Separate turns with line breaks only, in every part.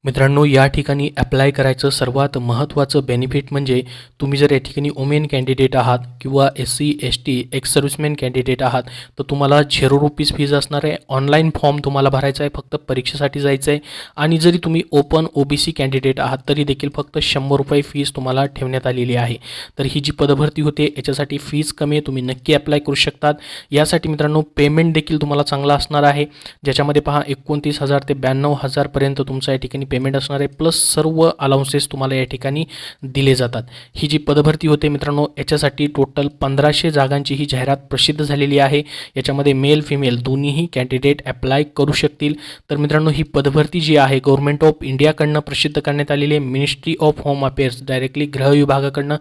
मित्रांनो, या ठिकाणी ॲप्लाय करायचं सर्वात महत्त्वाचं बेनिफिट म्हणजे तुम्ही जर या ठिकाणी वुमेन कॅन्डिडेट आहात किंवा SC ST ex serviceman candidate आहात तर तुम्हाला ₹0 फीज असणार आहे. ऑनलाईन फॉर्म तुम्हाला भरायचा आहे, फक्त परीक्षेसाठी जायचं आहे. आणि जरी तुम्ही ओपन OBC कॅन्डिडेट आहात तरी देखील फक्त ₹100 फीस तुम्हाला ठेवण्यात आलेली आहे. तर ही जी पदभरती होते याच्यासाठी फीस कमी आहे, तुम्ही नक्की ॲप्लाय करू शकतात. यासाठी मित्रांनो पेमेंट देखील तुम्हाला चांगला असणार आहे, ज्याच्यामध्ये पहा 29,000 ते 92,000 पर्यंत तुमचं या ठिकाणी पेमेंट असणार आहे, प्लस सर्व अलाउन्सेस तुम्हाला या ठिकाणी दिले जातात. ही जी पदभरती होते मित्रांनो याच्यासाठी टोटल 1500 जागांची ही जाहिरात प्रसिद्ध झालेली आहे. याच्यामध्ये मेल फिमेल दोन्हीही कॅन्डिडेट ॲप्लाय करू शकतील. तर मित्रांनो, ही पदभरती जी आहे गव्हर्नमेंट ऑफ इंडियाकडनं प्रसिद्ध करण्यात आलेली आहे, ministry of home affairs directly गृह विभागाकडनं.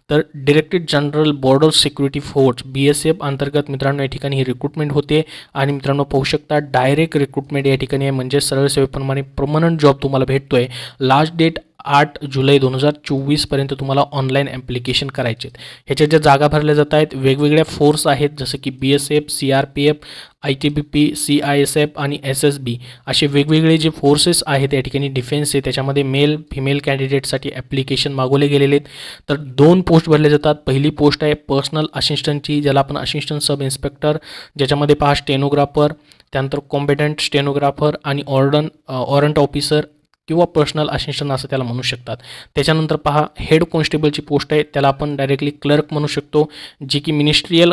तर directorate general border security force BSF अंतर्गत मित्रांनो या ठिकाणी ही रिक्रुटमेंट होते. आणि मित्रांनो पाहू शकता डायरेक्ट रिक्रुटमेंट या ठिकाणी आहे, म्हणजे सरळ सेवेप्रमाणे परमनंट जॉब तुम्हाला भेटतोय. लास्ट डेट 8 जुलै 2024 पर्यंत तुम्हाला ऑनलाईन ॲप्लिकेशन करायचे आहेत. ह्याच्या ज्या जागा भरल्या जात आहेत वेगवेगळ्या फोर्स आहेत, जसं की BSF, CRPF, ITBP, CISF आणि SSB असे वेगवेगळे जे फोर्सेस आहेत या ठिकाणी डिफेन्स आहे, त्याच्यामध्ये मेल फिमेल कॅन्डिडेटसाठी ॲप्लिकेशन मागवले गेलेले आहेत. तर 2 पोस्ट भरले जातात. पहिली पोस्ट आहे पर्सनल असिस्टंटची, ज्याला आपण असिस्टंट सब इन्स्पेक्टर, ज्याच्यामध्ये पहा स्टेनोग्राफर, त्यानंतर कॉम्पिटंट स्टेनोग्राफर आणि वॉरंट ऑफिसर किंवा पर्सनल असिस्टंट असं त्याला म्हणू शकतात. त्याच्यानंतर पहा हेड कॉन्स्टेबलची पोस्ट आहे, त्याला आपण डायरेक्टली क्लर्क म्हणू शकतो, जी की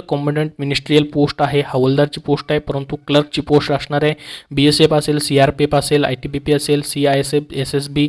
कॉम्पिटंट मिनिस्ट्रियल पोस्ट आहे, हवालदारची पोस्ट आहे, परंतु क्लर्कची पोस्ट असणार आहे. BSF असेल, CRPF असेल, ITBP असेल, CISF, SSB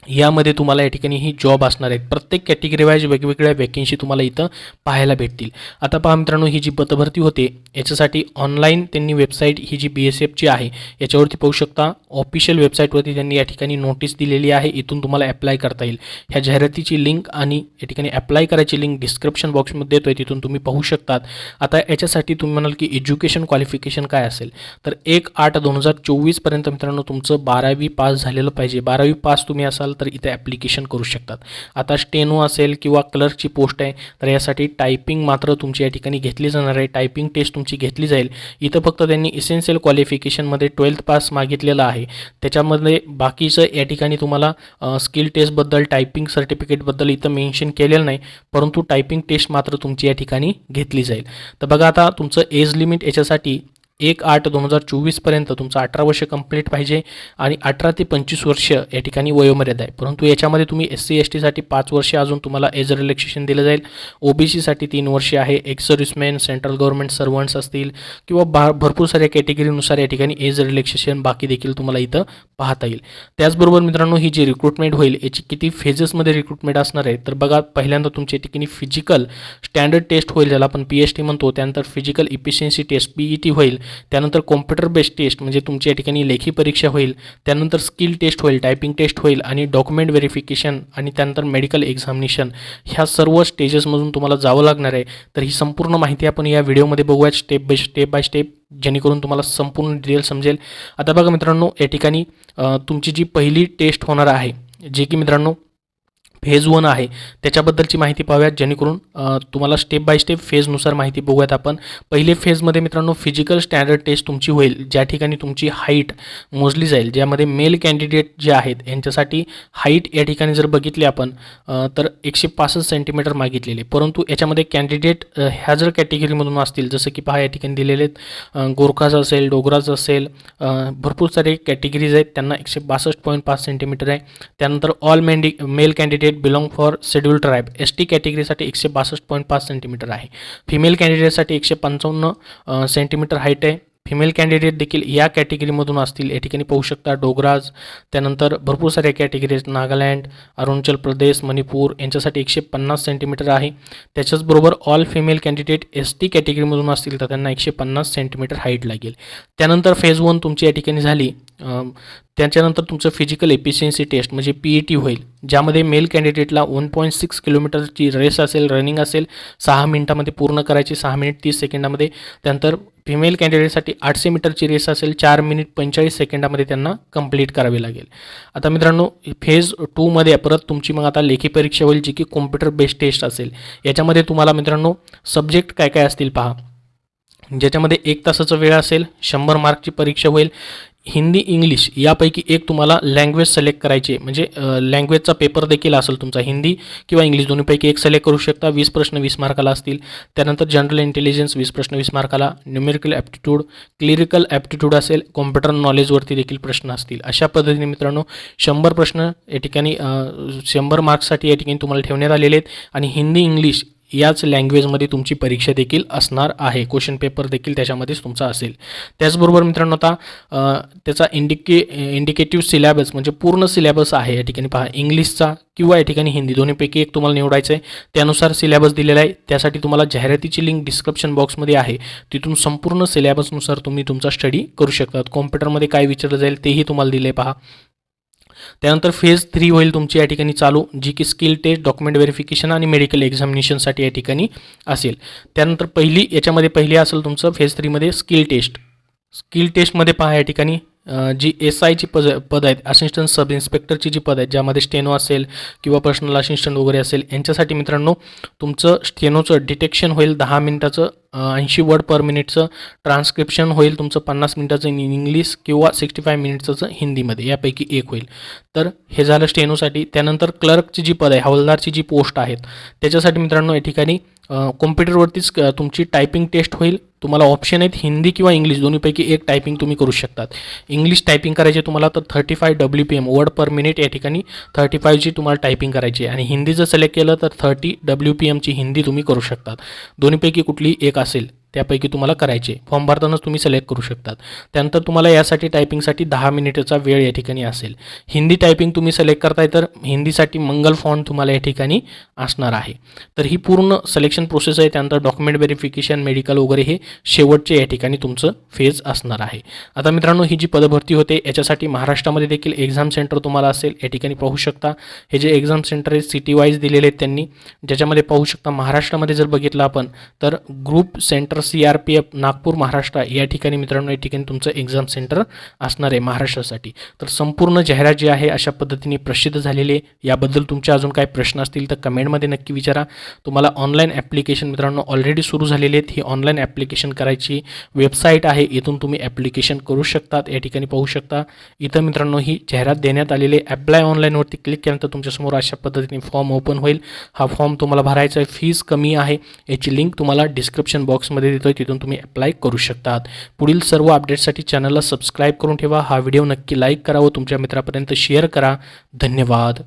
यामध्ये तुम्हाला या ठिकाणी ही जॉब असणार आहेत. प्रत्येक कॅटेगरी वाईज वेगवेगळ्या वॅकेन्सी तुम्हाला इथं पाहायला भेटतील. आता पहा मित्रांनो, ही जी पदभरती होते याच्यासाठी ऑनलाईन त्यांनी वेबसाईट ही जी BSFची आहे याच्यावरती पाहू शकता. ऑफिशियल वेबसाईटवरती त्यांनी या ठिकाणी नोटीस दिलेली आहे, इथून तुम्हाला ॲप्लाय करता येईल. ह्या जाहिरातीची लिंक आणि या ठिकाणी ॲप्लाय करायची लिंक डिस्क्रिप्शन बॉक्समध्ये देतो आहे, तिथून तुम्ही पाहू शकतात. आता याच्यासाठी तुम्ही म्हणाल की एज्युकेशन क्वालिफिकेशन काय असेल, तर 1/8/2024 पर्यंत मित्रांनो तुमचं 12वी पास झालेलं पाहिजे. 12वी पास तुम्ही असाल तर इथे ॲप्लिकेशन करू शकतात. आता स्टेनो असेल किंवा क्लर्कची पोस्ट आहे तर यासाठी टायपिंग मात्र तुमची या ठिकाणी घेतली जाणार आहे, टायपिंग टेस्ट तुमची घेतली जाईल. इथं फक्त त्यांनी इसेन्शियल क्वालिफिकेशनमध्ये 12th पास मागितलेलं आहे. त्याच्यामध्ये बाकीचं या ठिकाणी तुम्हाला स्किल टेस्टबद्दल टायपिंग सर्टिफिकेटबद्दल इथं मेन्शन केलेलं नाही, परंतु टायपिंग टेस्ट मात्र तुमची या ठिकाणी घेतली जाईल. तर बघा आता तुमचं एज लिमिट याच्यासाठी 1/8/2024 पर्यंत तुमचं 18 वर्ष कंप्लीट पाहिजे आणि 18 ते 25 वर्ष या ठिकाणी वयोमर्यादा आहे. परंतु याच्यामध्ये तुम्ही SC ST साठी 5 वर्ष अजून तुम्हाला एज रिलॅक्सेशन दिलं जाईल. OBC साठी 3 वर्षे आहे. Ex serviceman, central government servants असतील किंवा भरपूर साऱ्या कॅटेगरीनुसार या ठिकाणी एज रिलॅक्सेशन बाकी देखील तुम्हाला इथं पाहता येईल. त्याचबरोबर मित्रांनो, ही जी रिक्रुटमेंट होईल याची किती फेजेसमध्ये रिक्रुटमेंट असणार आहे, तर बघा पहिल्यांदा तुमच्या ठिकाणी फिजिकल स्टँडर्ड टेस्ट होईल, ज्याला आपण PST म्हणतो. त्यानंतर फिजिकल इफिशियन्सी टेस्ट PET होईल. त्यानंतर कॉम्प्युटर बेस्ड टेस्ट म्हणजे तुमची या ठिकाणी लेखी परीक्षा होईल. त्यानंतर स्किल टेस्ट होईल, टायपिंग टेस्ट होईल आणि डॉक्युमेंट व्हेरिफिकेशन आणि त्यानंतर मेडिकल एक्झामिनेशन. ह्या सर्व स्टेजेसमधून तुम्हाला जावं लागणार आहे. तर ही संपूर्ण माहिती आपण या व्हिडिओमध्ये बघूयात स्टेप बाय स्टेप, जेणेकरून तुम्हाला संपूर्ण डिटेल समजेल. आता बघा मित्रांनो, या ठिकाणी तुमची जी पहिली टेस्ट होणार आहे, जे की मित्रांनो फेज 1 आहे, त्याच्याबद्दलची माहिती पाहूयात, जेणेकरून तुम्हाला स्टेप बाय स्टेप फेजनुसार माहिती बघूयात आपण. पहिले फेजमध्ये मित्रांनो फिजिकल स्टँडर्ड टेस्ट तुमची होईल, ज्या ठिकाणी तुमची हाईट मोजली जाईल. ज्यामध्ये मेल कॅन्डिडेट जे आहेत यांच्यासाठी हाईट या ठिकाणी जर बघितली आपण तर 165 सेंटीमीटर मागितलेले. परंतु याच्यामध्ये कॅन्डिडेट ह्या जर कॅटेगरीमधून असतील, जसं की पहा या ठिकाणी दिलेले आहेत गोरखाज असेल, डोगराज असेल, भरपूर सारे कॅटेगरीज आहेत, त्यांना 162.5 सेंटीमीटर आहे. त्यानंतर all mail candidate belong for schedule tribe ST कॅटेगरीसाठी 162.5 centimetre आहे. फिमेल कॅन्डिडेटसाठी 155 सेंटीमीटर हाईट आहे. फिमेल कॅन्डिडेट देखील या कॅटेगरीमधून असतील. या ठिकाणी पाहू शकता डोगराज, त्यानंतर भरपूर साऱ्या कॅटेगरीज नागालँड, अरुणाचल प्रदेश, मणिपूर यांच्यासाठी 150 सेंटीमीटर आहे. त्याच्याचबरोबर ऑल फिमेल कॅन्डिडेट ST कॅटेगरीमधून असतील तर त्यांना 150 सेंटीमीटर हाईट लागेल. त्यानंतर फेज 1 तुमची या ठिकाणी झाली. त्याच्यानंतर तुमचं फिजिकल एफिशियन्सी टेस्ट म्हणजे PET होईल, ज्यामध्ये मेल कॅन्डिडेटला 1.6 किलोमीटरची रेस असेल, रनिंग असेल, 6 मिनिटामध्ये पूर्ण करायची, 6 मिनिट 30 सेकंडामध्ये. त्यानंतर फिमेल कॅन्डिडेटसाठी 800 मीटरची रेस असेल, 4 मिनिट 45 सेकंडामध्ये त्यांना कंप्लीट करावी लागेल. आता मित्रांनो, फेज 2मध्ये परत तुमची मग आता लेखी परीक्षा होईल, जी की कॉम्प्युटर बेस्ड टेस्ट असेल. याच्यामध्ये तुम्हाला मित्रांनो सब्जेक्ट काय काय असतील पहा, ज्याच्यामध्ये 1 तासाचा वेळ असेल, 100 मार्कची परीक्षा होईल. हिंदी इंग्लिश यापैकी एक तुम्हाला लँग्वेज सिलेक्ट करायची आहे. म्हणजे लँग्वेजचा पेपर देखील असेल तुमचा, हिंदी किंवा इंग्लिश दोन्हीपैकी एक सिलेक्ट करू शकता. 20 प्रश्न 20 मार्काला असतील. त्यानंतर जनरल इंटेलिजन्स 20 प्रश्न 20 मार्काला, न्यूमेरिकल ॲप्टिट्यूड, क्लिरिकल ॲप्टिट्यूड असेल, कॉम्प्युटर नॉलेजवरती देखील प्रश्न असतील. अशा पद्धतीने मित्रांनो 100 प्रश्न या ठिकाणी 100 मार्क्ससाठी या ठिकाणी तुम्हाला ठेवण्यात आलेले आहेत. आणि हिंदी इंग्लिश याच लँग्वेजमध्ये तुमची परीक्षा देखील असणार आहे. क्वेश्चन पेपर देखील त्याच्यामध्येच तुमचा असेल. त्याचबरोबर मित्रांनो आता त्याचा इंडिकेटिव्ह सिलॅबस म्हणजे पूर्ण सिलॅबस आहे या ठिकाणी पहा. इंग्लिशचा किंवा या ठिकाणी हिंदी दोन्हीपैकी एक तुम्हाला निवडायचं आहे. त्यानुसार सिलॅबस दिलेला आहे. त्यासाठी तुम्हाला जाहिरातीची लिंक डिस्क्रिप्शन बॉक्समध्ये आहे. तिथून संपूर्ण सिलॅबसनुसार तुम्ही तुमचा स्टडी करू शकतात. कॉम्प्युटरमध्ये काय विचारलं जाईल तेही तुम्हाला दिले पहा. त्यानंतर फेज 3 होईल तुमची या ठिकाणी चालू, जी की स्किल टेस्ट, डॉक्युमेंट व्हेरिफिकेशन आणि मेडिकल एक्झामिनेशनसाठी या ठिकाणी असेल. त्यानंतर याच्यामध्ये पहिली असेल तुमचं फेज 3मध्ये स्किल टेस्ट. स्किल टेस्टमध्ये पहा या ठिकाणी जी SIची पद आहेत, असिस्टंट सब इन्स्पेक्टरची जी पद आहेत, ज्यामध्ये स्टेनो असेल किंवा पर्सनल असिस्टंट वगैरे असेल, यांच्यासाठी मित्रांनो तुमचं स्टेनोचं डिटेक्शन होईल 10 मिनिटाचं, 80 वर्ड पर मिनिटचं. ट्रान्स्क्रिप्शन होईल तुमचं 50 मिनिटाचं इन इंग्लिश किंवा 65 मिनिट्सचं हिंदीमध्ये, यापैकी एक होईल. तर हे झालं स्टेनोसाठी. त्यानंतर क्लर्कची जी पद आहे, हवालदारची जी पोस्ट आहेत, त्याच्यासाठी मित्रांनो या ठिकाणी कॉम्प्युटरवरतीच तुमची टायपिंग टेस्ट होईल. तुम्हाला ऑप्शन आहेत हिंदी किंवा इंग्लिश दोन्हीपैकी एक टायपिंग तुम्ही करू शकतात. इंग्लिश टायपिंग करायचे तुम्हाला तर 35 WPM वर्ड पर मिनिट या ठिकाणी 35ची तुम्हाला टायपिंग करायची आहे. आणि हिंदी जर सिलेक्ट केलं तर 30 WPMची हिंदी तुम्ही करू शकतात. दोन्हीपैकी कुठली एक असेल त्यापैकी तुम्हाला करायचे. फॉर्म भरतानाच तुम्ही सिलेक्ट करू शकतात. त्यानंतर तुम्हाला यासाठी टायपिंगसाठी 10 मिनिटाचा वेळ या ठिकाणी असेल. हिंदी टायपिंग तुम्ही सिलेक्ट करताय तर हिंदीसाठी मंगल फॉन्ट तुम्हाला या ठिकाणी असणार आहे. तर ही पूर्ण सिलेक्शन प्रोसेस आहे. त्यानंतर डॉक्युमेंट व्हेरिफिकेशन, मेडिकल वगैरे हे शेवटचे या ठिकाणी तुमचं फेज असणार आहे. आता मित्रांनो ही जी पदभरती होते याच्यासाठी महाराष्ट्रामध्ये देखील एक्झाम सेंटर तुम्हाला असेल. या ठिकाणी पाहू शकता हे जे एक्झाम सेंटर आहे सिटी वाईज दिलेले आहेत त्यांनी, ज्याच्यामध्ये पाहू शकता महाराष्ट्रामध्ये जर बघितलं आपण तर group centre CRPF Nagpur Maharashtra या ठिकाणी मित्रांनो या ठिकाणी तुमचं एक्झाम सेंटर असणार आहे महाराष्ट्रासाठी. तर संपूर्ण जाहिरात जी आहे अशा पद्धतीने प्रसिद्ध झालेली आहे. याबद्दल तुमचे अजून काही प्रश्न असतील तर कमेंटमध्ये नक्की विचारा. तुम्हाला ऑनलाईन ॲप्लिकेशन मित्रांनो ऑलरेडी सुरू झालेले आहेत. ही ऑनलाईन ॲप्लिकेशन करायची वेबसाईट आहे, इथून तुम्ही ॲप्लिकेशन करू शकतात. या ठिकाणी पाहू शकता इथं मित्रांनो ही जाहिरात देण्यात आलेली आहे. ॲप्लाय ऑनलाईनवरती क्लिक केल्यानंतर तुमच्यासमोर अशा पद्धतीने फॉर्म ओपन होईल. हा फॉर्म तुम्हाला भरायचा आहे. फीज कमी आहे, याची लिंक तुम्हाला डिस्क्रिप्शन बॉक्समध्ये देतो, तिथून तुम्ही अप्लाय करू शकतात. पुढील सर्व अपडेट्ससाठी चॅनलला सबस्क्राईब करून ठेवा. हा व्हिडिओ नक्की लाईक करा व तुमच्या मित्रापर्यंत शेअर करा. धन्यवाद.